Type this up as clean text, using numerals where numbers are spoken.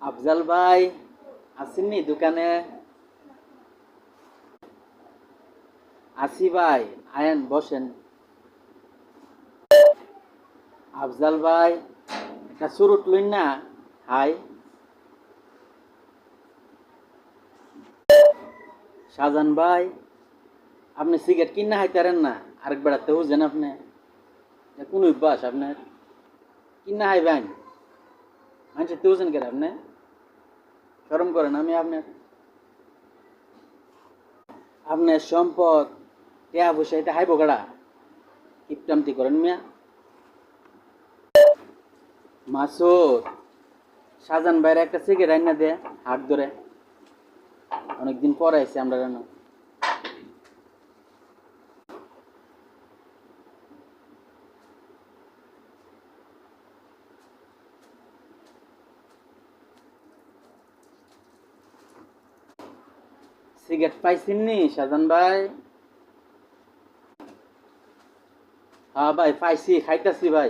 আফজাল ভাই আসেননি দোকানে? আসি ভাই, আয়েন বসেন। আফজাল ভাই একটা চুরুট লইন না। হাই শাহজান ভাই, আপনি সিগারেট কিনা হাইতারেন না? আরেক বেড়াতে বুঝছেন আপনি? কোন অভ্যাস আপনার? কিনা হাইবেন মানুষের তো বুঝেন কেন আপনি? শরম করেন আমি আপনার? আপনার সম্পদ টেয়া পয়সা এটা হাইব গাড়া কিপটামতি করেন মিয়া। মাসুদ, শাহজান ভাইয়ের একটা সিগারেট আইনা দে, হাত ধরে। অনেকদিন পরে আইসি আমরা জানো। সিগারেট পাইছেন নি শাহজান ভাই? হ্যাঁ ভাই পাইছি, খাইতাছি ভাই।